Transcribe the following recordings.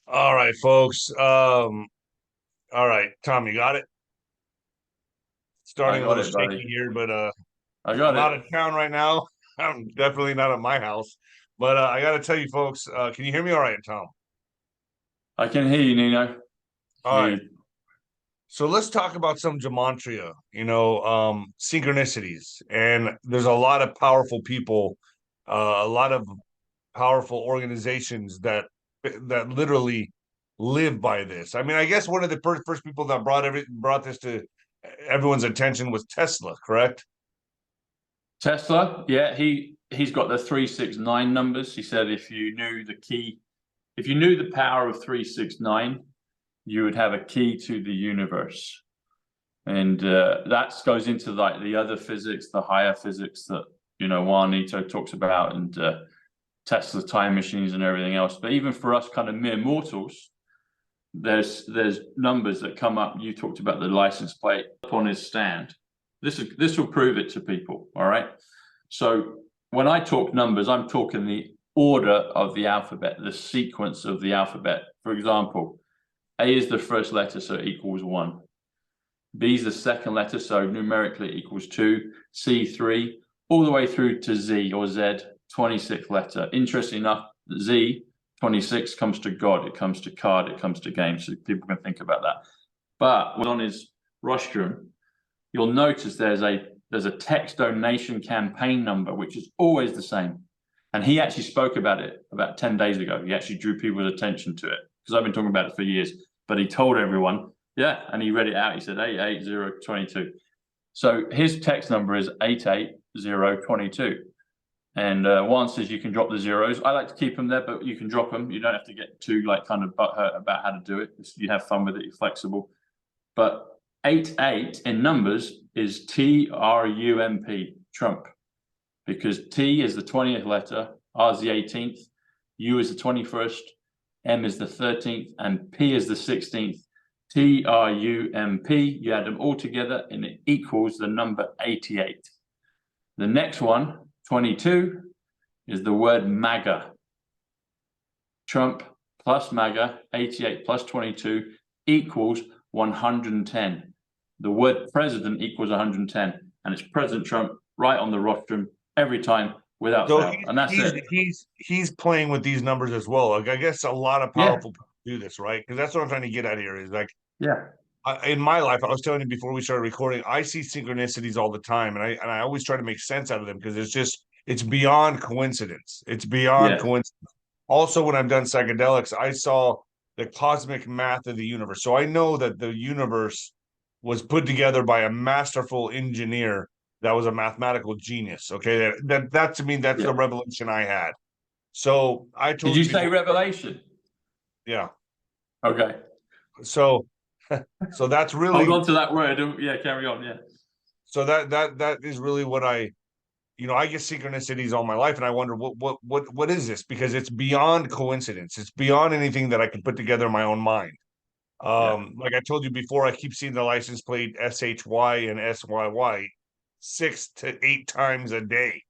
All right, folks. All right, Tom, you got it. I Starting a got little it, buddy. shaky here, but I got I'm out it. of town right now. I'm definitely not at my house. But I got to tell you, folks. Can you hear me all right, Tom? I can hear you, Nino. All Hear right. you. So let's talk about some gematria. Synchronicities, and there's a lot of powerful people, a lot of powerful organizations that literally live by this. I mean, I guess one of the first people that brought this to everyone's attention was Tesla, correct? Tesla, yeah, he's got the 369 numbers. He said if you knew the key, if you knew the power of 369, you would have a key to the universe. And that goes into like the other physics, the higher physics that Juanito talks about, and Tesla time machines and everything else. But even for us kind of mere mortals, there's numbers that come up. You talked about the license plate up on his stand. This will prove it to people. All right. So when I talk numbers, I'm talking the order of the alphabet, the sequence of the alphabet. For example, A is the first letter, so it equals 1. B is the second letter, so numerically it equals 2. C, 3, all the way through to Z or Z, 26th letter. Interesting enough, Z, 26, comes to God, it comes to card, it comes to game, so people can think about that. But on his rostrum, you'll notice there's a text donation campaign number, which is always the same. And he actually spoke about it about 10 days ago. He actually drew people's attention to it because I've been talking about it for years. But he told everyone, yeah, and he read it out. He said 88022. So his text number is 88022. And Juan says you can drop the zeros. I like to keep them there, but you can drop them. You don't have to get too like kind of butthurt about how to do it. You have fun with it. You're flexible. But 88 in numbers is TRUMP, Trump, because T is the 20th letter, R is the 18th, U is the 21st, M is the 13th, and P is the 16th. TRUMP, you add them all together and it equals the number 88. The next one, 22, is the word MAGA. Trump plus MAGA, 88 plus 22 equals 110. The word president equals 110, and it's President Trump right on the rostrum every time without So fail. And that's it. he's playing with these numbers as well. Like I guess a lot of Yeah. powerful people do this, right? Because that's what I'm trying to get at here. Is like Yeah. in my life, I was telling you before we started recording, I see synchronicities all the time, and I always try to make sense out of them because it's beyond coincidence. It's beyond Yeah. coincidence. Also, when I've done psychedelics, I saw the cosmic math of the universe. So I know that the universe was put together by a masterful engineer that was a mathematical genius. Okay, that to me, that's Yeah. the revelation I had. So I Did told you you say before, revelation? yeah. Okay. So so that's Hold really on to that word. Yeah, carry on. Yeah. so that is really what I get synchronicities all my life, and I wonder what is this? Because it's beyond coincidence. It's beyond anything that I can put together in my own mind. Yeah. Like I told you before, I keep seeing the license plate SHY and SYY 6 to 8 times a day.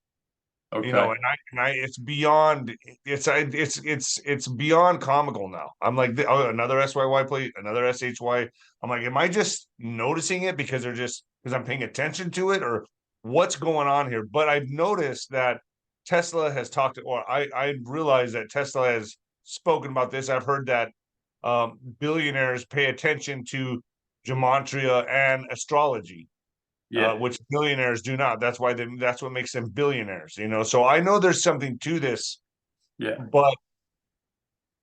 Okay. And I it's beyond it's beyond comical now. I'm like, oh, another SYY plate, another SHY. I'm like, am I just noticing it because I'm paying attention to it, or what's going on here? But I've noticed that Tesla has talked, or I realized that Tesla has spoken about this. I've heard that billionaires pay attention to gematria and astrology, Yeah. which billionaires do not. That's what makes them billionaires. So I know there's something to this, Yeah. but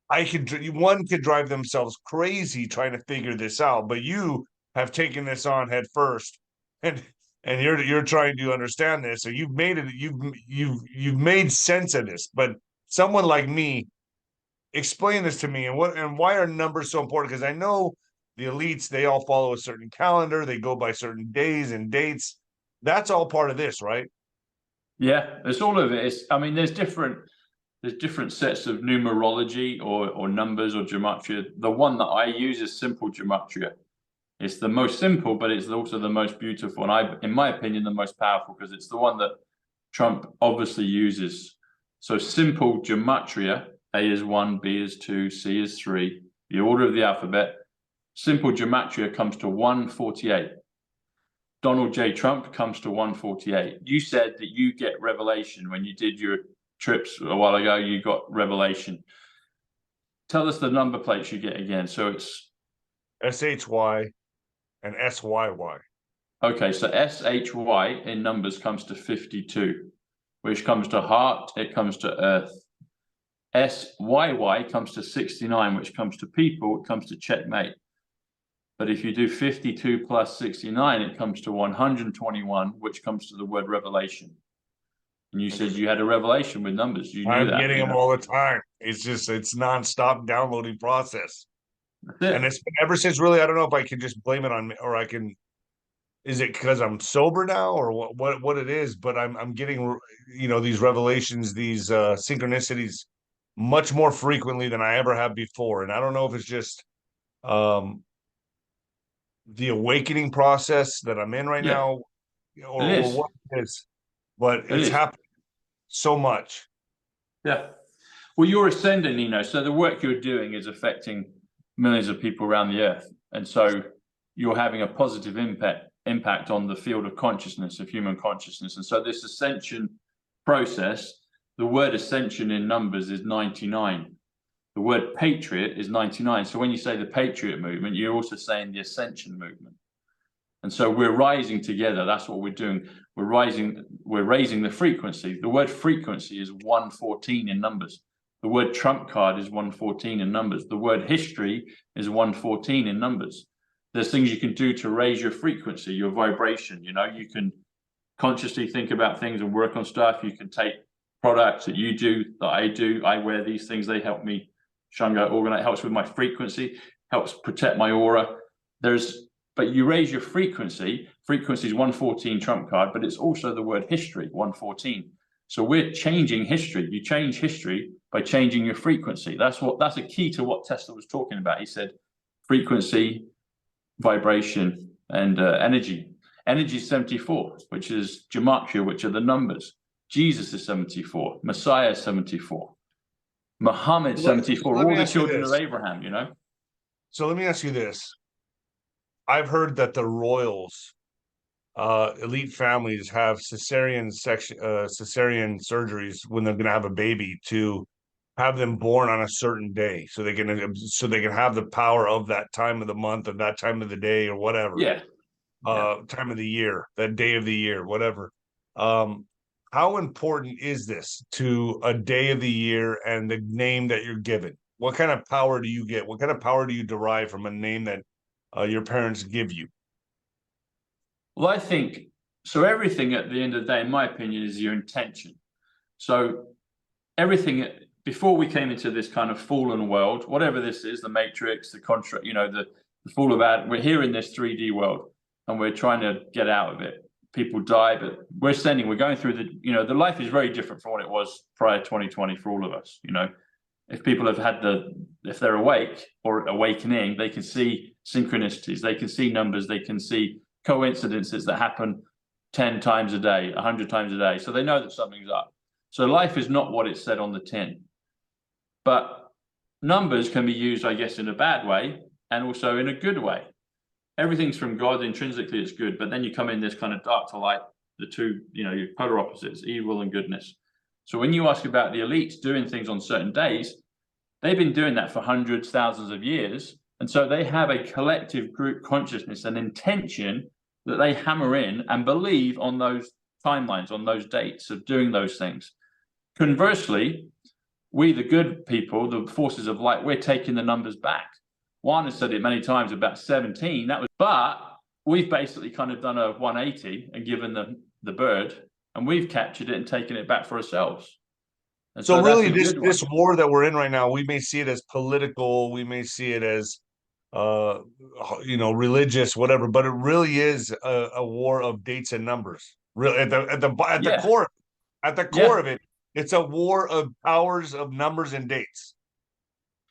one could drive themselves crazy trying to figure this out. But you have taken this on head first, and you're trying to understand this. So you've made it. You've made sense of this. But someone like me, explain this to me, and why are numbers so important? Because I know the elites, they all follow a certain calendar, they go by certain days and dates. That's all part of this, right? Yeah. It's all of it. I mean, there's different sets of numerology or numbers or gematria. The one that I use is simple gematria. It's the most simple, but it's also the most beautiful, and in my opinion, the most powerful because it's the one that Trump obviously uses. So simple gematria A is 1, B is 2, C is 3. The order of the alphabet. Simple gematria comes to 148. Donald J. Trump comes to 148. You said that you get revelation when you did your trips a while ago. You got revelation. Tell us the number plates you get again. So it's SHY and SYY. Okay, so SHY in numbers comes to 52, which comes to heart, it comes to earth. SYY comes to 69, which comes to people, it comes to checkmate. But if you do 52 plus 69, it comes to 121, which comes to the word revelation. And you said you had a revelation with numbers. You knew I'm that. getting them all the time. It's just, it's nonstop downloading process. And it's been ever since, really, I don't know if I can just blame it on me, or I can, is it because I'm sober now, or what it is, but I'm getting, you know, these revelations, these synchronicities much more frequently than I ever have before. And I don't know if it's just the awakening process that I'm in right now, or what it is, but it's happening so much. Yeah. Well, you're ascending, Nino. So the work you're doing is affecting millions of people around the earth. And so you're having a positive impact on the field of consciousness, of human consciousness. And so this ascension process, the word ascension in numbers is 99. The word patriot is 99. So when you say the patriot movement, you're also saying the ascension movement. And so we're rising together. That's what we're doing. We're raising the frequency. The word frequency is 114 in numbers. The word trump card is 114 in numbers. The word history is 114 in numbers. There's things you can do to raise your frequency, your vibration. You know, you can consciously think about things and work on stuff. You can take products that you do, that I do. I wear these things. They help me Shango organize, helps with my frequency, helps protect my aura. But you raise your frequency. Frequency is 114 trump card, but it's also the word history, 114. So we're changing history. You change history by changing your frequency. That's a key to what Tesla was talking about. He said frequency, vibration, and energy. Energy is 74, which is Gematria, which are the numbers. Jesus is 74. Messiah is 74. Muhammad 74. All the children of Abraham, you know. So let me ask you this. I've heard that the royals, elite families, have cesarean surgeries when they're going to have a baby, to have them born on a certain day, so they can have the power of that time of the month, or that time of the day, or whatever. Time of the year, that day of the year, whatever. How important is this to a day of the year and the name that you're given? What kind of power do you get? What kind of power do you derive from a name that your parents give you? Well, I think so. Everything at the end of the day, in my opinion, is your intention. So everything before we came into this kind of fallen world, whatever this is, the matrix, the contract, you know, the fall of Adam, we're here in this 3D world and we're trying to get out of it. People die, but we're going through the life is very different from what it was prior to 2020 for all of us. You know, if people have had if they're awake or awakening, they can see synchronicities, they can see numbers, they can see coincidences that happen 10 times a day, 100 times a day. So they know that something's up. So life is not what it said on the tin. But numbers can be used, I guess, in a bad way and also in a good way. Everything's from God, intrinsically it's good, but then you come in this kind of dark to light, the two, you know, your polar opposites, evil and goodness. So when you ask about the elites doing things on certain days, they've been doing that for hundreds, thousands of years. And so they have a collective group consciousness and intention that they hammer in and believe on those timelines, on those dates of doing those things. Conversely, we, the good people, the forces of light, we're taking the numbers back. Juan has said it many times about 17. But we've basically kind of done a 180 and given the bird, and we've captured it and taken it back for ourselves. And so really, this war that we're in right now, we may see it as political, we may see it as religious, whatever, but it really is a war of dates and numbers. Really, at the core of it, it's a war of powers of numbers and dates.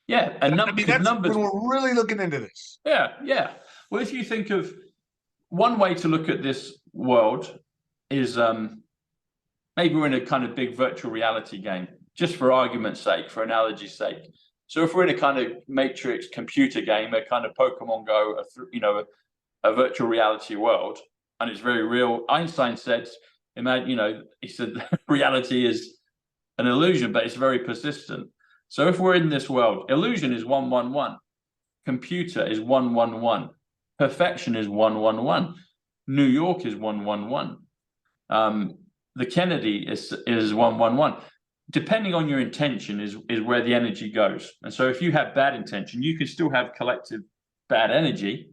Yeah, and that's numbers. When we're really looking into this. Yeah. Well, if you think of one way to look at this world is maybe we're in a kind of big virtual reality game. just for argument's sake, for analogy's sake. So if we're in a kind of matrix computer game, a kind of Pokemon Go, a virtual reality world, and it's very real. Einstein said, imagine, he said reality is an illusion, but it's very persistent. So if we're in this world, illusion is 111, computer is 111, perfection is 111, New York is 111, the Kennedy is 111. Depending on your intention is where the energy goes. And so if you have bad intention, you can still have collective bad energy.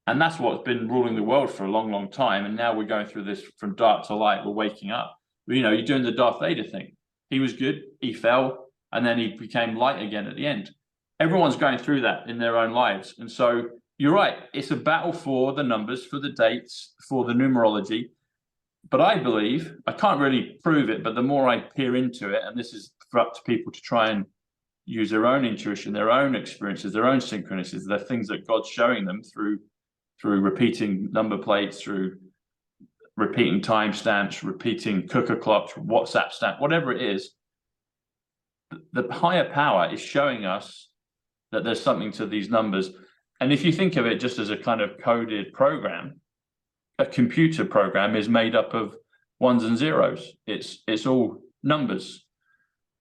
And that's what's been ruling the world for a long, long time. And now we're going through this from dark to light. We're waking up. You're doing the Darth Vader thing. He was good, he fell, and then he became light again at the end. Everyone's going through that in their own lives. And so you're right. It's a battle for the numbers, for the dates, for the numerology. But I believe, I can't really prove it, but the more I peer into it, and this is up to people to try and use their own intuition, their own experiences, their own synchronicities, the things that God's showing them through repeating number plates, through repeating timestamps, repeating cooker clocks, WhatsApp stamp, whatever it is, the higher power is showing us that there's something to these numbers. And if you think of it just as a kind of coded program, a computer program is made up of ones and zeros. It's all numbers.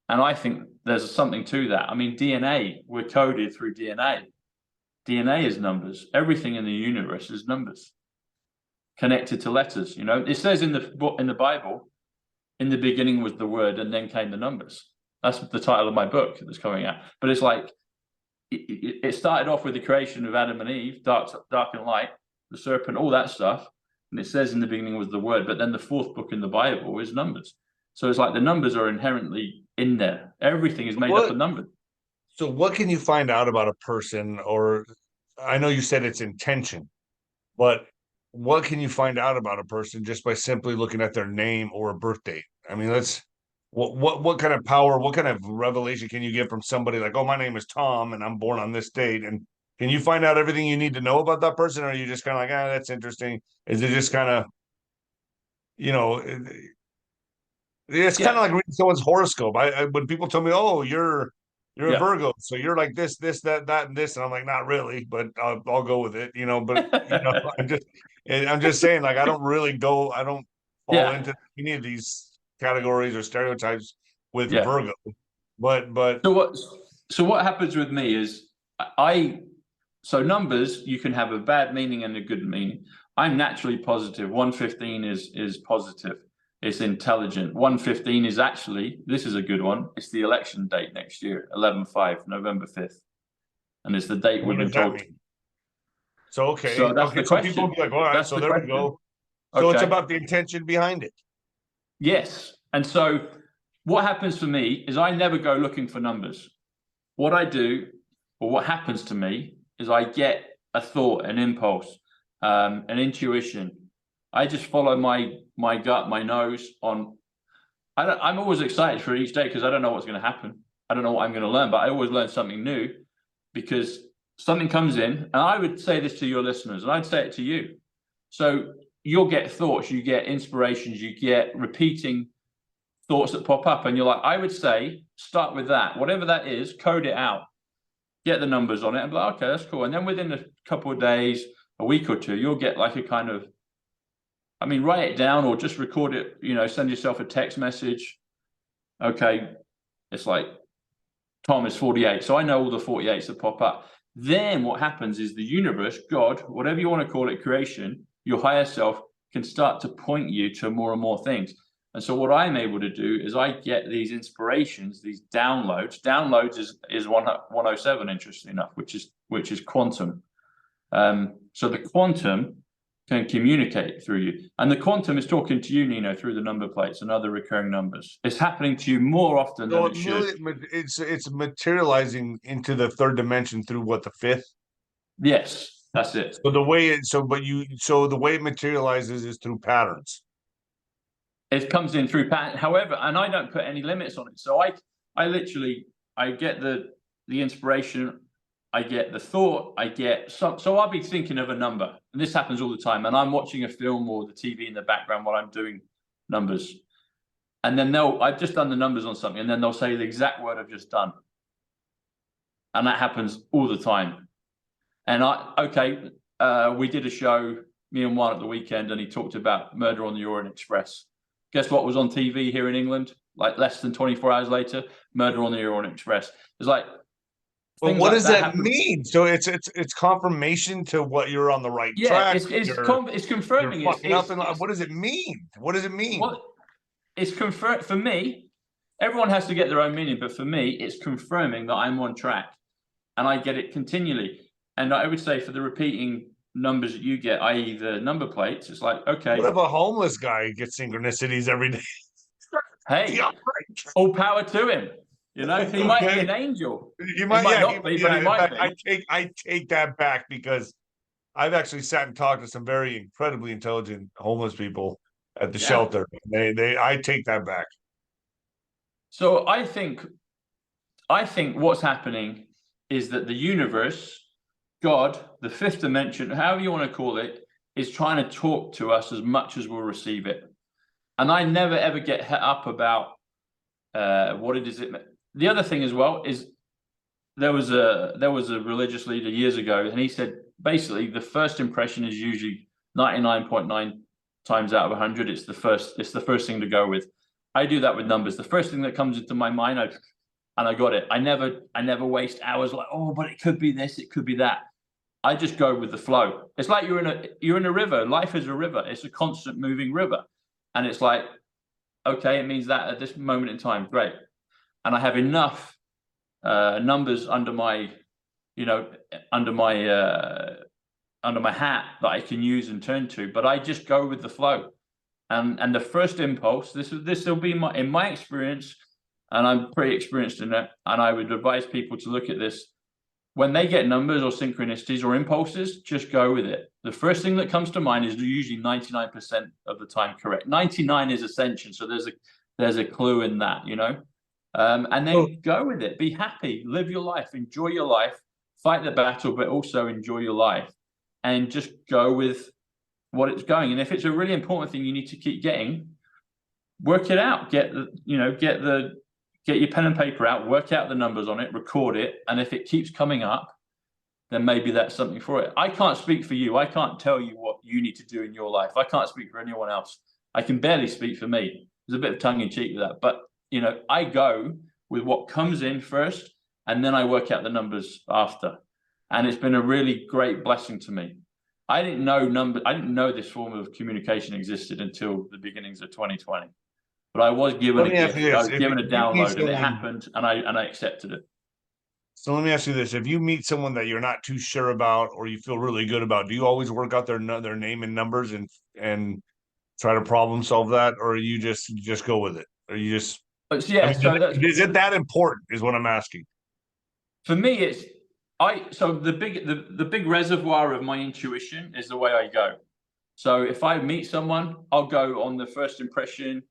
And I think there's something to that. I mean, DNA, we're coded through DNA. DNA is numbers. Everything in the universe is numbers connected to letters. It says in the Bible, in the beginning was the word, and then came the numbers. That's the title of my book that's coming out. But it's like, it started off with the creation of Adam and Eve, dark and light, the serpent, all that stuff. And it says in the beginning was the word, but then the fourth book in the Bible is numbers. So it's like the numbers are inherently in there. Everything is made up of numbers. So what can you find out about a person? Or I know you said it's intention, but what can you find out about a person just by simply looking at their name or a birth date? I mean, what kind of power, what kind of revelation can you get from somebody like, oh, my name is Tom and I'm born on this date? And can you find out everything you need to know about that person? Or are you just kind of like, that's interesting? Is it just kind of, it's kind of like reading someone's horoscope. When people tell me, oh, you're a Virgo, so you're like this, that, and this, and I'm like, not really, but I'll go with it, But I'm just saying, like, I don't fall into any of these categories or stereotypes with Virgo. But so what happens with me is so numbers, you can have a bad meaning and a good meaning. I'm naturally positive. 115 is positive. It's intelligent. 115 is actually, this is a good one. It's the election date next year, 11/5, November 5th. And it's the date we've been told. So, okay. So that's the question. People will be like, all right, so there we go. So it's about the intention behind it. Yes. And so what happens for me is I never go looking for numbers. What I do, or what happens to me, is I get a thought, an impulse, an intuition. I just follow my gut, my nose on. I'm always excited for each day because I don't know what's going to happen. I don't know what I'm going to learn, but I always learn something new because something comes in. And I would say this to your listeners, and I'd say it to you. So you'll get thoughts, you get inspirations, you get repeating thoughts that pop up, and you're like, I would say, start with that. Whatever that is, code it out. Get the numbers on it and be like, okay, that's cool. And then within a couple of days, a week or two, you'll get like a kind of, write it down or just record it, send yourself a text message. Okay, it's like, Tom is 48. So I know all the 48s that pop up. Then what happens is the universe, God, whatever you want to call it, creation, your higher self can start to point you to more and more things. And so what I'm able to do is I get these inspirations, these downloads. Downloads is 107, interestingly enough, which is quantum. So the quantum can communicate through you. And the quantum is talking to you, Nino, through the number plates and other recurring numbers. It's happening to you more often than it should. It's materializing into the third dimension through what, the fifth? Yes, that's it. So the way it materializes is through patterns. It comes in through pattern. However, and I don't put any limits on it. So I literally get the inspiration, I get the thought, I get some. So I'll be thinking of a number, and this happens all the time. And I'm watching a film or the TV in the background while I'm doing numbers, and then I've just done the numbers on something, and then they'll say the exact word I've just done. And that happens all the time. And we did a show, me and Juan, at the weekend, and he talked about Murder on the Orient Express. Guess what was on TV here in England? Like less than 24 hours later, Murder on the Orient Express. It's like, well, what does that mean? So it's confirmation to what you're on the right track. It's confirming. What does it mean? What does it mean? It's confirmed for me. Everyone has to get their own meaning, but for me, it's confirming that I'm on track, and I get it continually. And I would say for the repeating numbers that you get, i.e., the number plates, it's like, okay. What if a homeless guy gets synchronicities every day? Hey, all power to him. You know, he might be an angel. He might not be, but he might be. I take that back, because I've actually sat and talked to some very incredibly intelligent homeless people at the shelter. I take that back. So I think what's happening is that the universe, God, the fifth dimension, however you want to call it, is trying to talk to us as much as we'll receive it. And I never ever get het up about what it is. The other thing as well is there was a religious leader years ago, and he said basically the first impression is usually 99.9 times out of 100. It's the first thing to go with. I do that with numbers. The first thing that comes into my mind, I got it. I never waste hours like, oh, but it could be this, it could be that. I just go with the flow. It's like you're in a river. Life is a river. It's a constant moving river. And it's like, okay, it means that at this moment in time, great. And I have enough numbers under my hat that I can use and turn to, but I just go with the flow. And the first impulse, this will be in my experience, and I'm pretty experienced in it, and I would advise people to look at this. When they get numbers or synchronicities or impulses, just go with it. The first thing that comes to mind is usually 99% of the time correct. 99 is ascension, so there's a clue in that, you know. And then go with it. Be happy, live your life, enjoy your life, fight the battle, but also enjoy your life, and just go with what it's going. And if it's a really important thing you need to keep getting, work it out. Get your pen and paper out, work out the numbers on it, record it, and if it keeps coming up, then maybe that's something for it. I can't speak for you. I can't tell you what you need to do in your life. I can't speak for anyone else. I can barely speak for me. There's a bit of tongue in cheek with that, but you know, I go with what comes in first, and then I work out the numbers after. And it's been a really great blessing to me. I didn't know this form of communication existed until the beginnings of 2020. But I was given a gift. I was given a download, and it happened, and I accepted it. So let me ask you this: if you meet someone that you're not too sure about, or you feel really good about, do you always work out their name and numbers and try to problem solve that, or you just go with it, or you just? Yeah. Is it that important? Is what I'm asking. For me, it's the big reservoir of my intuition is the way I go. So if I meet someone, I'll go on the first impression.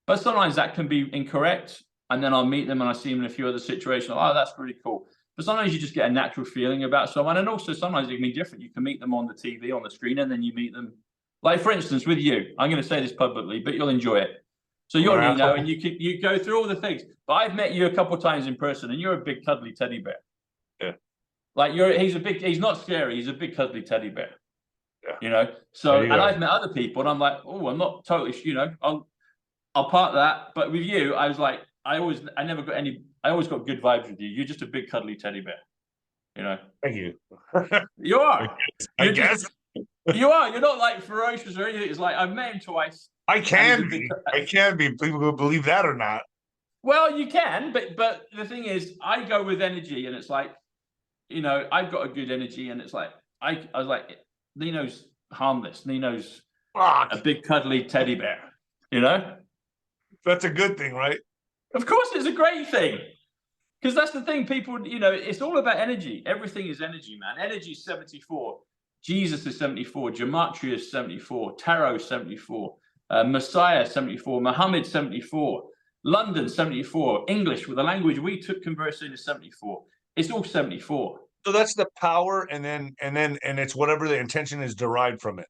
But sometimes that can be incorrect, and then I'll meet them and I see them in a few other situations. Oh, that's pretty cool. But sometimes you just get a natural feeling about someone, and also sometimes it can be different. You can meet them on the TV, on the screen, and then you meet them. Like for instance, with you, I'm going to say this publicly, but you'll enjoy it. So you're Nino, and you go through all the things. But I've met you a couple of times in person, and you're a big cuddly teddy bear. Yeah. Like he's not scary. He's a big cuddly teddy bear. Yeah. You know. So and I've met other people, and I'm like, oh, I'm not totally. You know, I'll part that, but with you, I was like, I always got good vibes with you. You're just a big cuddly teddy bear, you know. Thank you. You are. I guess you are. You're not like ferocious or anything. It's like I've met him twice. I can be. People will believe that or not. Well, you can, but the thing is, I go with energy, and it's like, you know, I've got a good energy, and it's like I was like, Nino's harmless. Nino's a big cuddly teddy bear, you know. That's a good thing, right? Of course, it's a great thing. Because that's the thing, people, you know, it's all about energy. Everything is energy, man. Energy is 74. Jesus is 74. Gematria is 74. Tarot is 74. Messiah 74. Muhammad 74. London 74. English, with the language we took conversing, is 74. It's all 74. So that's the power, and it's whatever the intention is derived from it,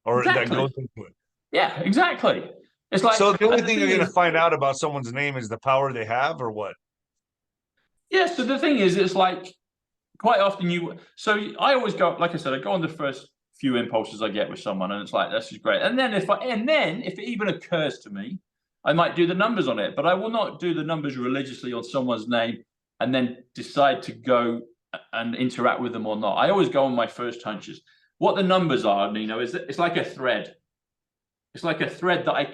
or exactly. That goes into it. Yeah, exactly. It's like, So the only the thing you're thing going to is, find out about someone's name is the power they have, or what? yeah, so the thing is, it's like quite often so I always go, like I said, I go on the first few impulses I get with someone, and it's like, this is great. And then if it even occurs to me, I might do the numbers on it, but I will not do the numbers religiously on someone's name and then decide to go and interact with them or not. I always go on my first hunches. What the numbers are, Nino, is it's like a thread. It's like a thread that I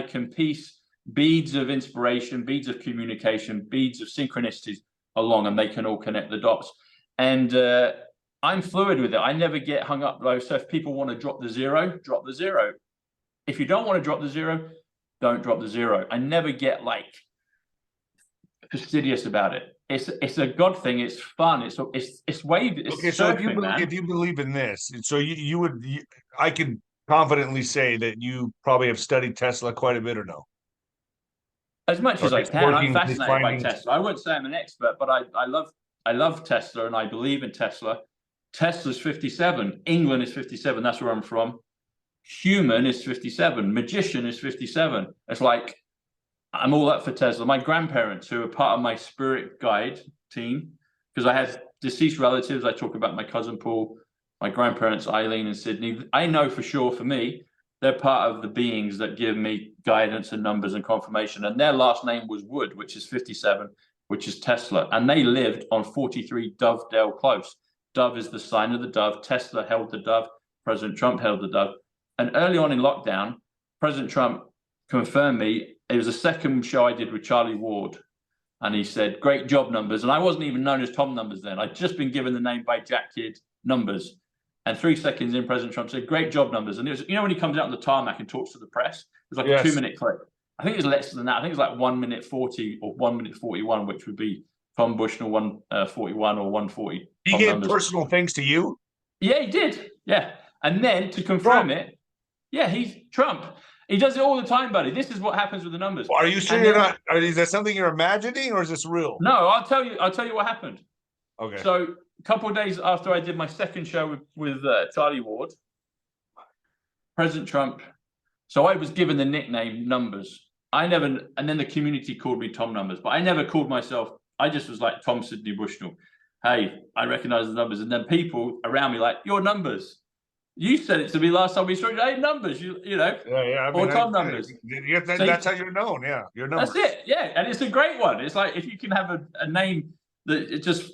can piece beads of inspiration, beads of communication, beads of synchronicities along, and they can all connect the dots. And I'm fluid with it. I never get hung up though. So if people want to drop the zero, drop the zero. If you don't want to drop the zero, don't drop the zero. I never get like fastidious about it. It's a God thing. It's fun. It's wave. It's Okay, so surfing, if you believe in this, so I could confidently say that you probably have studied Tesla quite a bit, or no? as much Or as I his can. I'm working, his fascinated by findings. Tesla. I wouldn't say I'm an expert, but I love Tesla and I believe in Tesla. Tesla's 57. England is 57. That's where I'm from. Cumin is 57. Magician is 57. It's like I'm all up for Tesla. My grandparents, who are part of my spirit guide team, because I have deceased relatives. I talk about my cousin Paul, my grandparents Eileen and Sydney. I know for sure, for me, they're part of the beings that give me guidance and numbers and confirmation. And their last name was Wood, which is 57, which is Tesla. And they lived on 43 Dovedale Close. Dove is the sign of the dove. Tesla held the dove. President Trump held the dove. And early on in lockdown, President Trump confirmed me. It was the second show I did with Charlie Ward. And he said, great job, Numbers. And I wasn't even known as Tom Numbers then. I'd just been given the name by Jack Kidd, Numbers. And 3 seconds in, President Trump said, great job, Numbers. And it was, when he comes out on the tarmac and talks to the press, it was like a 2-minute clip. I think it was less than that. I think it was like 1 minute 40 or 1 minute 41, which would be Tom Bushnell 141 or 140. He Tom gave Numbers. personal things to you? Yeah, he did. Yeah. And then to confirm it, yeah, he's Trump. He does it all the time, buddy. This is what happens with the numbers. Well, are you sure you're not? Is that something you're imagining, or is this real? No, I'll tell you what happened. Okay. So a couple of days after I did my second show with Charlie Ward, President Trump. So I was given the nickname Numbers. And then the community called me Tom Numbers, but I never called myself. I just was like Tom Sidney Bushnell. Hey, I recognize the numbers. And then people around me like, your Numbers. You said it to me last time we started. Hey, Numbers, you know. Yeah. Or Tom Numbers. That's how you're known. Yeah, your Numbers. That's it. Yeah, and it's a great one. It's like if you can have a name that it just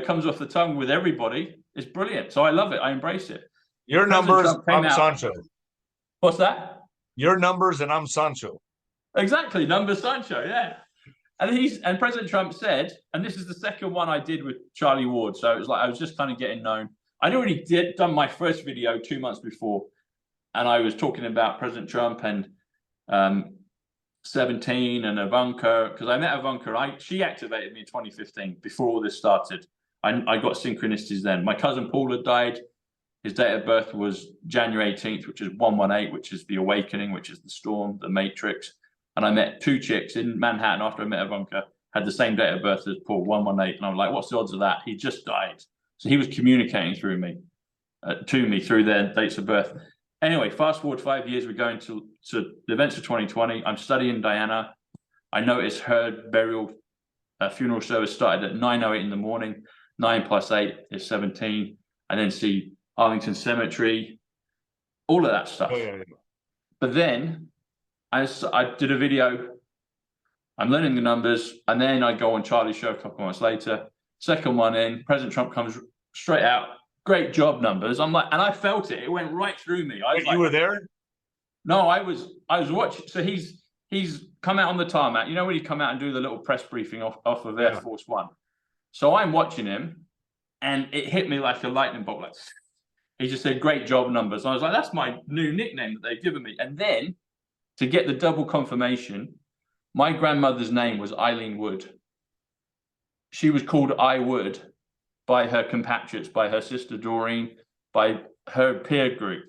comes off the tongue with everybody, it's brilliant. So I love it. I embrace it. Your Numbers, I'm Sancho. What's that? Your Numbers and I'm Sancho. Exactly, Numbers Sancho. Yeah. And President Trump said, and this is the second one I did with Charlie Ward. So it was like I was just kind of getting known. I'd already done my first video 2 months before, and I was talking about President Trump and 17 and Ivanka, because I met Ivanka. She activated me in 2015 before all this started. I got synchronicities then. My cousin Paul had died. His date of birth was January 18th, which is 118, which is the awakening, which is the storm, the matrix. And I met 2 chicks in Manhattan after I met Ivanka, had the same date of birth as Paul, 118. And I'm like, what's the odds of that? He just died. So he was communicating through me, to me through their dates of birth. Anyway, fast forward 5 years, we're going to the events of 2020. I'm studying Diana. I noticed her funeral service started at 9:08 in the morning. 9 + 8 is 17. And then see Arlington Cemetery, all of that stuff. Yeah. But then I did a video. I'm learning the numbers, and then I go on Charlie's show a couple of months later. Second one in, President Trump comes straight out. Great job, Numbers. I'm like, and I felt it. It went right through me. You were there? No, I was watching. So he's come out on the tarmac. You know when you come out and do the little press briefing off of Air Force One. So I'm watching him, and it hit me like a lightning bolt. Like he just said, "Great job, Numbers." And I was like, "That's my new nickname that they've given me." And then to get the double confirmation, my grandmother's name was Eileen Wood. She was called I Wood by her compatriots, by her sister Doreen, by her peer group.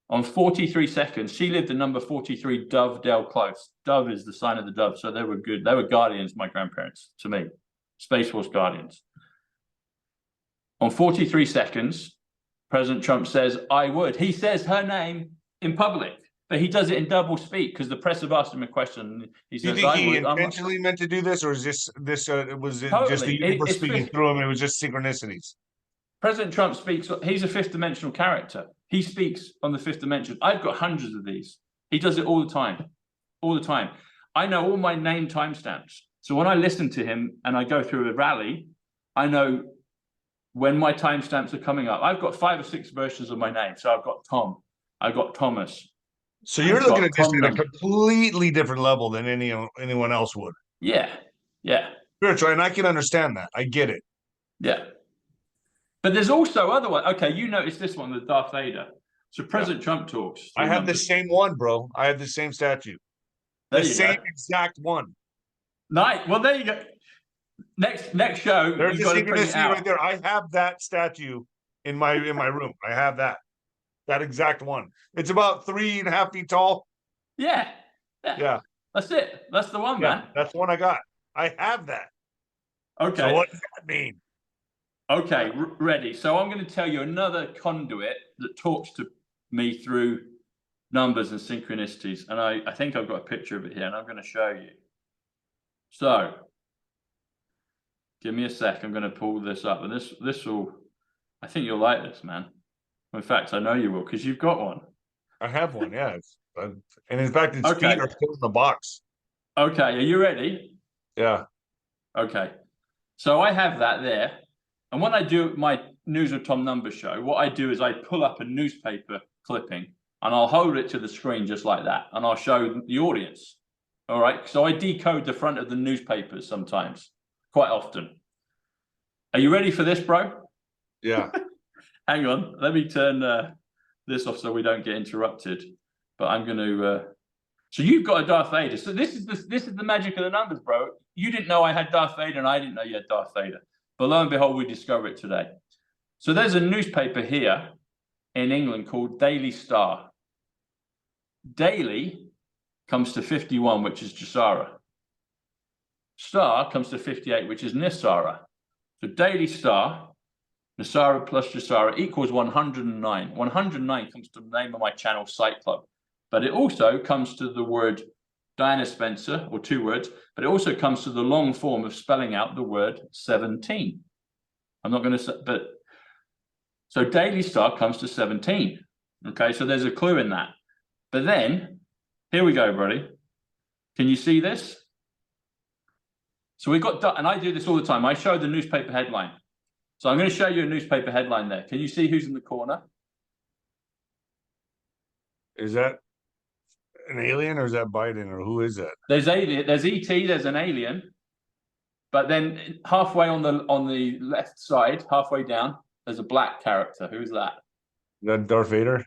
On 43 seconds, she lived in number 43 Dovedale Close. Dove is the sign of the dove, so they were good. They were guardians, my grandparents, to me. Space Force guardians. On 43 seconds, President Trump says, I would. He says her name in public, but he does it in double speak because the press have asked him a question. He Do you says, think he intentionally meant to do this, or is this was it just the Totally. universe speaking through him? It was just synchronicities. President Trump speaks, he's a fifth dimensional character. He speaks on the fifth dimension. I've got hundreds of these. He does it all the time. All the time. I know all my name timestamps. So when I listen to him and I go through a rally, I know when my timestamps are coming up. I've got 5 or 6 versions of my name. So I've got Tom, I've got Thomas. So you're looking at this at a completely different level than anyone else would. Yeah. Yeah. Spiritual, and I can understand that. I get it. Yeah. But there's also other ones. Okay, you notice this one, the Darth Vader. So President Trump talks. I have the same one, bro. I have the same statue. The same exact one. Nice. Well, there you go. Next show. There's the synchronicity right there. I have that statue in my room. I have that exact one. It's about 3.5 feet tall. Yeah. That's it. That's the one, man. That's the one I got. I have that. Okay. So what does that mean? Okay, ready. So I'm going to tell you another conduit that talks to me through numbers and synchronicities. And I think I've got a picture of it here, and I'm going to show you. So give me a sec. I'm going to pull this up. And this will, I think you'll like this, man. In fact, I know you will, because you've got one. I have one, yeah. And in fact, its feet are still in the box. Okay, are you ready? Yeah. Okay. So I have that there. And when I do my News with Tom Numbers show, what I do is I pull up a newspaper clipping and I'll hold it to the screen just like that. And I'll show the audience. All right. So I decode the front of the newspapers sometimes, quite often. Are you ready for this, bro? Yeah. Hang on. Let me turn this off so we don't get interrupted. But I'm going to... So you've got a Darth Vader. So this is the magic of the numbers, bro. You didn't know I had Darth Vader and I didn't know you had Darth Vader. But lo and behold, we discover it today. So there's a newspaper here in England called Daily Star. Daily comes to 51, which is Jasara. Star comes to 58, which is Nisara. So Daily Star, Nisara plus Jasara equals 109. 109 comes to the name of my channel, Psych.Club. But it also comes to the word Diana Spencer, or 2 words, but it also comes to the long form of spelling out the word 17. I'm not going to say, but so Daily Star comes to 17. Okay, so there's a clue in that. But then, here we go, buddy. Can you see this? So we've got, and I do this all the time. I show the newspaper headline. So I'm going to show you a newspaper headline there. Can you see who's in the corner? Is that an alien or is that Biden or who is that? There's alien, there's ET, there's an alien, but then halfway on the left side, halfway down, there's a black character. Who's that? That Darth Vader.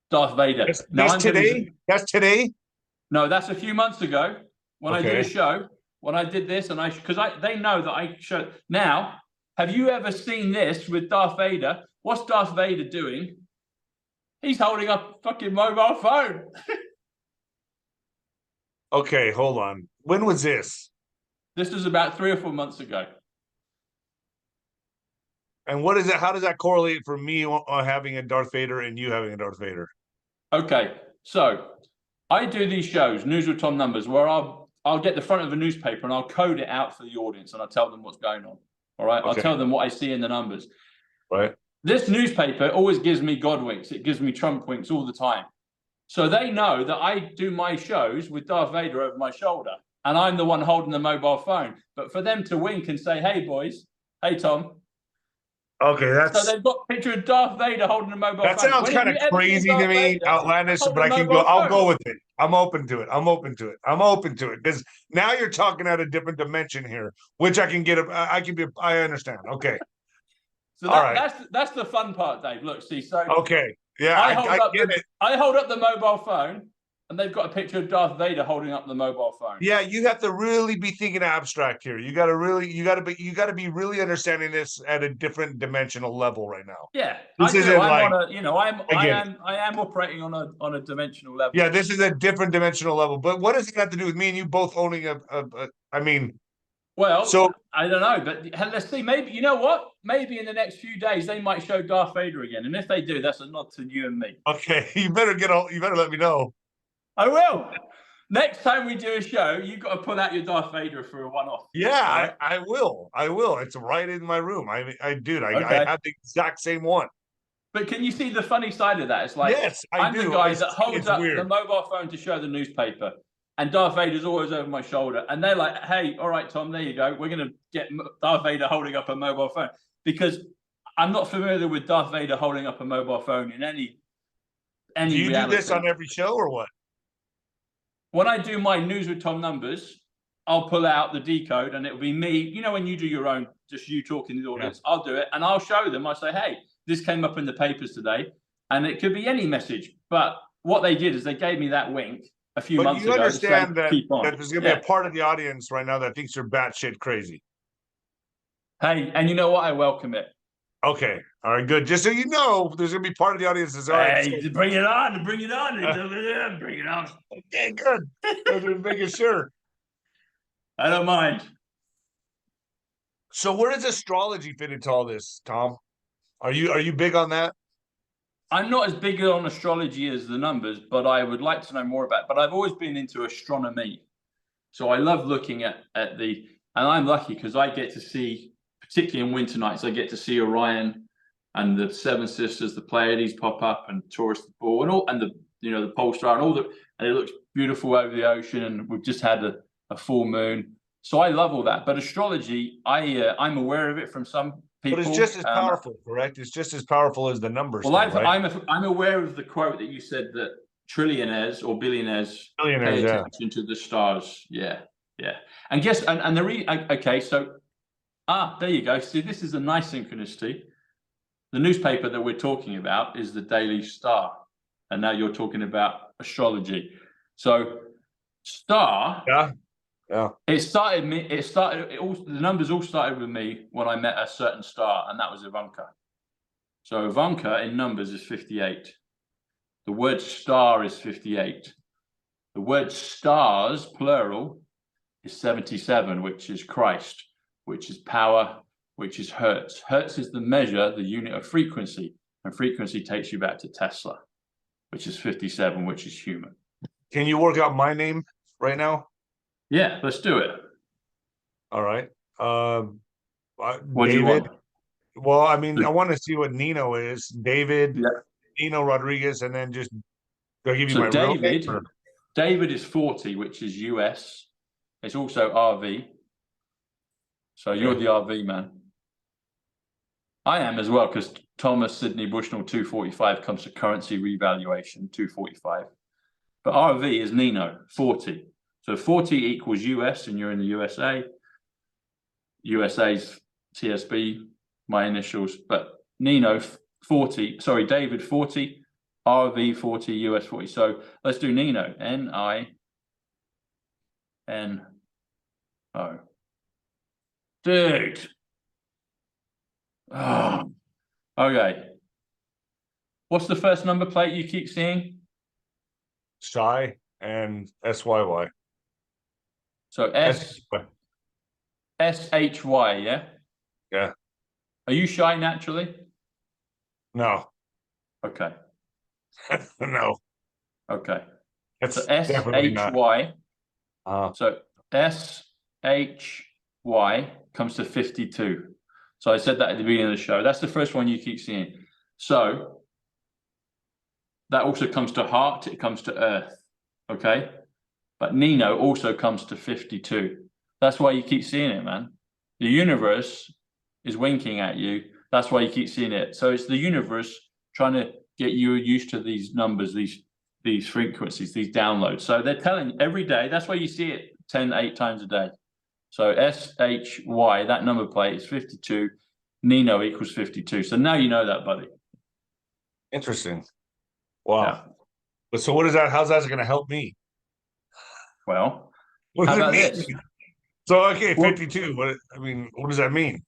Darth Vader. That's today. That's today. No, that's a few months ago when I did a show. When I did this, and they know that I showed. Now, have you ever seen this with Darth Vader? What's Darth Vader doing? He's holding up a fucking mobile phone. Okay, hold on. When was this? This was about 3 or 4 months ago. And what is it? How does that correlate for me having a Darth Vader and you having a Darth Vader? Okay, so I do these shows, News with Tom Numbers, where I'll get the front of a newspaper and I'll code it out for the audience and I'll tell them what's going on. All right, I'll tell them what I see in the numbers. Right. This newspaper always gives me God winks. It gives me Trump winks all the time. So they know that I do my shows with Darth Vader over my shoulder and I'm the one holding the mobile phone. But for them to wink and say, hey, boys, hey, Tom. Okay, that's... So they've got a picture of Darth Vader holding a mobile phone. That sounds kind of crazy to me, outlandish, but I can go, I'll go with it. I'm open to it. I'm open to it. I'm open to it. Because now you're talking at a different dimension here, which I can get, I understand. Okay. So that's the fun part, Dave. Look, see, so... Okay. Yeah, I get it. I hold up the mobile phone, and they've got a picture of Darth Vader holding up the mobile phone. Yeah, you have to really be thinking abstract here. You got to be really understanding this at a different dimensional level right now. Yeah, this isn't like, I am operating on a dimensional level. Yeah, this is a different dimensional level. But what does it got to do with me and you both owning I mean, well, so I don't know, but let's see. Maybe, you know what? Maybe in the next few days they might show Darth Vader again, and if they do, that's a nod to you and me. Okay, you better let me know. I will. Next time we do a show, you've got to pull out your Darth Vader for a one-off. Yeah, right? I will. I will. It's right in my room. I dude, I Okay. have the exact same one. But can you see the funny side of that? It's like, Yes, I'm the do. guy that holds up weird. the mobile phone to show the newspaper, and Darth Vader's always over my shoulder. And they're like, hey, all right, Tom, there you go. We're going to get Darth Vader holding up a mobile phone. Because I'm not familiar with Darth Vader holding up a mobile phone in any Do you reality. do this on every show or what? When I do my News with Tom numbers, I'll pull out the decode and it'll be me. You know, when you do your own, just you talking to the audience, yeah. I'll do it and I'll show them. I say, hey, this came up in the papers today. And it could be any message. But what they did is they gave me that wink a few months ago. You understand that there's going to be a part of the audience right now that thinks you're batshit crazy. Hey, and you know what? I welcome it. Okay. All right, good. Just so you know, there's going to be part of the audience that's all right. Hey, bring it on. Bring it on. Bring it on. Okay, good. I'm just making sure. I don't mind. So where does astrology fit into all this, Tom? Are you big on that? I'm not as big on astrology as the numbers, but I would like to know more about it. But I've always been into astronomy. So I love looking at and I'm lucky because I get to see, particularly in winter nights, I get to see Orion and the Seven Sisters, the Pleiades pop up, and Taurus the Bull, and the Pole Star, and it looks beautiful over the ocean. And we've just had a full moon, so I love all that. But astrology, I'm aware of it from some people. But it's just as powerful, correct? It's just as powerful as the numbers. Well, right? I'm aware of the quote that you said that trillionaires or billionaires pay attention to the stars. Yeah. And guess and the okay, so there you go. See, this is a nice synchronicity. The newspaper that we're talking about is the Daily Star, and now you're talking about astrology. So, star. Yeah. The numbers all started with me when I met a certain star, and that was Ivanka. So Ivanka in numbers is 58. The word star is 58. The word stars, plural, is 77, which is Christ, which is power, which is hertz. Hertz is the measure, the unit of frequency, and frequency takes you back to Tesla, which is 57, which is human. Can you work out my name right now? Yeah, let's do it. All right. What do you want? Well, I mean, I want to see what Nino is. David, Nino Rodriguez, and then just go give you my real name. David is 40, which is US. It's also RV. So you're the RV man. I am as well, because Thomas Sydney Bushnell 245 comes to currency revaluation 245. But RV is Nino 40. So 40 equals US, and you're in the USA. USA's TSB, my initials. But Nino 40, sorry, David 40, RV 40, US 40. So let's do Nino. N-I-N-O. Dude. Oh. Okay. What's the first number plate you keep seeing? Shy and SYY. So SHY, yeah? Yeah. Are you shy naturally? No. Okay. No. Okay. That's so SHY. So SHY comes to 52. So I said that at the beginning of the show. That's the first one you keep seeing. So that also comes to heart. It comes to earth. Okay. But Nino also comes to 52. That's why you keep seeing it, man. The universe is winking at you. That's why you keep seeing it. So it's the universe trying to get you used to these numbers, these frequencies, these downloads. So they're telling you every day. That's why you see it 8 times a day. So SHY, that number plate is 52. Nino equals 52. So now you know that, buddy. Interesting. Wow. Yeah. But so what is that? How's that going to help me? Well, how about this? So, okay, 52. What does that mean?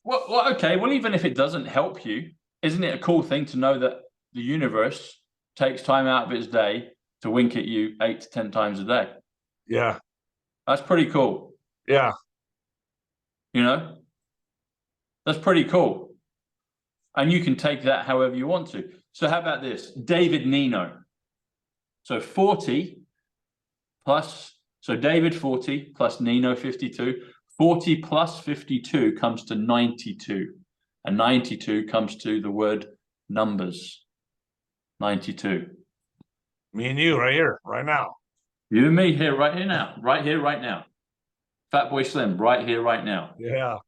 Well, okay. Well, even if it doesn't help you, isn't it a cool thing to know that the universe takes time out of its day to wink at you 8 to 10 times a day? Yeah. That's pretty cool. Yeah. You know? That's pretty cool. And you can take that however you want to. So how about this? David Nino. So 40 plus, so David 40 plus Nino 52. 40 plus 52 comes to 92. And 92 comes to the word numbers. 92. Me and you right here, right now. You and me here, right here now. Right here, right now. Fat Boy Slim, right here, right now. Yeah.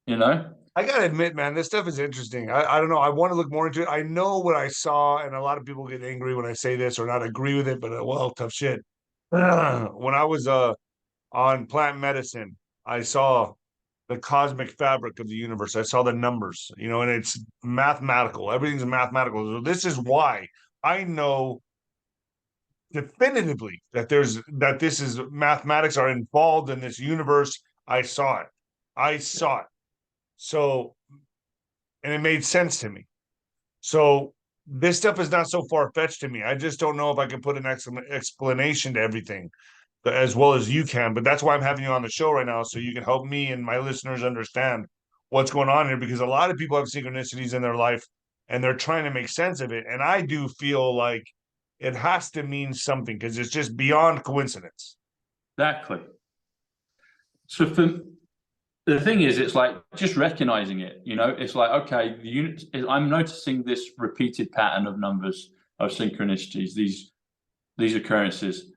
You know? I gotta admit, man, this stuff is interesting. I don't know. I want to look more into it. I know what I saw, and a lot of people get angry when I say this or not agree with it, but well, tough shit. When I was on plant medicine, I saw the cosmic fabric of the universe. I saw the numbers, you know, and it's mathematical. Everything's mathematical. So this is why I know definitively that this is mathematics are involved in this universe. I saw it. I saw it. So, and it made sense to me. So this stuff is not so far-fetched to me. I just don't know if I can put an explanation to everything as well as you can. But that's why I'm having you on the show right now, so you can help me and my listeners understand what's going on here, because a lot of people have synchronicities in their life and they're trying to make sense of it. And I do feel like it has to mean something because it's just beyond coincidence. Exactly. So for the thing is, it's like just recognizing it, you know, it's like, okay, the unit I'm noticing this repeated pattern of numbers, of synchronicities, these occurrences.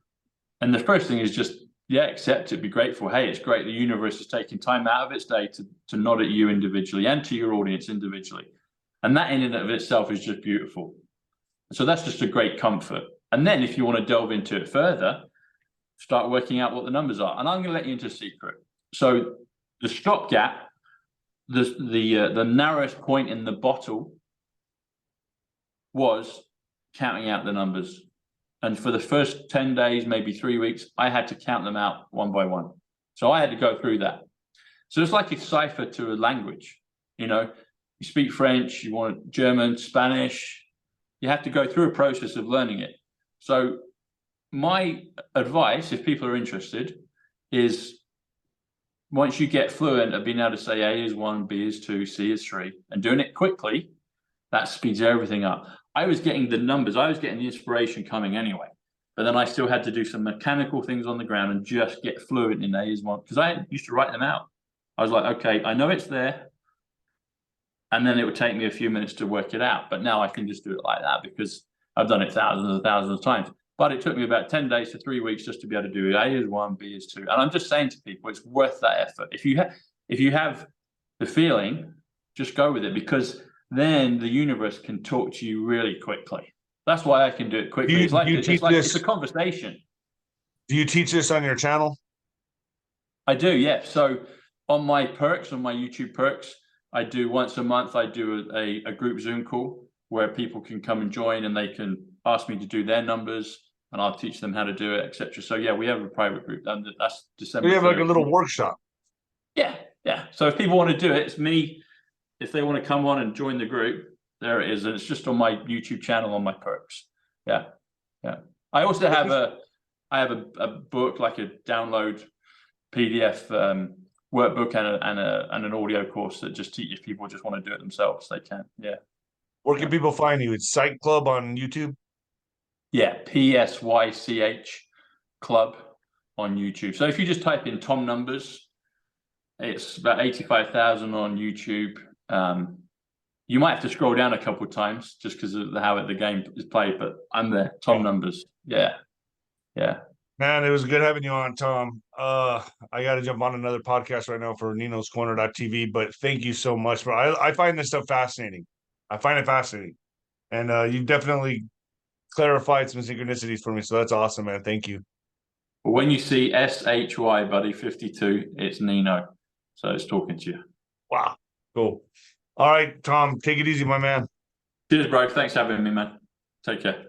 And the first thing is just, yeah, accept it, be grateful. Hey, it's great the universe is taking time out of its day to nod at you individually and to your audience individually. And that in and of itself is just beautiful. So that's just a great comfort. And then if you want to delve into it further, start working out what the numbers are. And I'm going to let you into a secret. So the stopgap, the narrowest point in the bottle was counting out the numbers. And for the first 10 days, maybe 3 weeks, I had to count them out one by one. So I had to go through that. So it's like a cipher to a language. You know, you speak French, you want German, Spanish, you have to go through a process of learning it. So my advice, if people are interested, is once you get fluent at being able to say A is 1, B is 2, C is 3, and doing it quickly, that speeds everything up. I was getting the numbers, I was getting the inspiration coming anyway, but then I still had to do some mechanical things on the ground and just get fluent in A is 1, because I used to write them out. I was like, okay, I know it's there, and then it would take me a few minutes to work it out, but now I can just do it like that because I've done it thousands and thousands of times. But it took me about 10 days to 3 weeks just to be able to do A is 1, B is 2. And I'm just saying to people, it's worth that effort. If you have the feeling, just go with it, because then the universe can talk to you really quickly. That's why I can do it quickly. It's a conversation. Do you teach this on your channel? I do, yeah. So on my perks, on my YouTube perks, I do once a month, I do a group Zoom call where people can come and join and they can ask me to do their numbers and I'll teach them how to do it, etc. So yeah, we have a private group. That's December. We have 3rd. like a little workshop. Yeah, yeah. So if people want to do it, it's me. If they want to come on and join the group, there it is. And it's just on my YouTube channel on my perks. Yeah, yeah. I also have a book, like a download PDF workbook and an audio course that just teaches people just want to do it themselves. They can. Yeah. Where can people find you? It's Psych.Club on YouTube. Yeah, PSYCH Club on YouTube. So if you just type in Tom Numbers, it's about 85,000 on YouTube. You might have to scroll down a couple of times just because of how the game is played, but I'm there. Tom Numbers. Yeah. Yeah. Man, it was good having you on, Tom. I got to jump on another podcast right now for Nino's Corner.tv, but thank you so much. Bro. I find this stuff fascinating. I find it fascinating. And you definitely clarified some synchronicities for me. So that's awesome, man. Thank you. When you see SHY, buddy, 52, it's Nino. So it's talking to you. Wow. Cool. All right, Tom, take it easy, my man. Cheers, bro. Thanks for having me, man. Take care.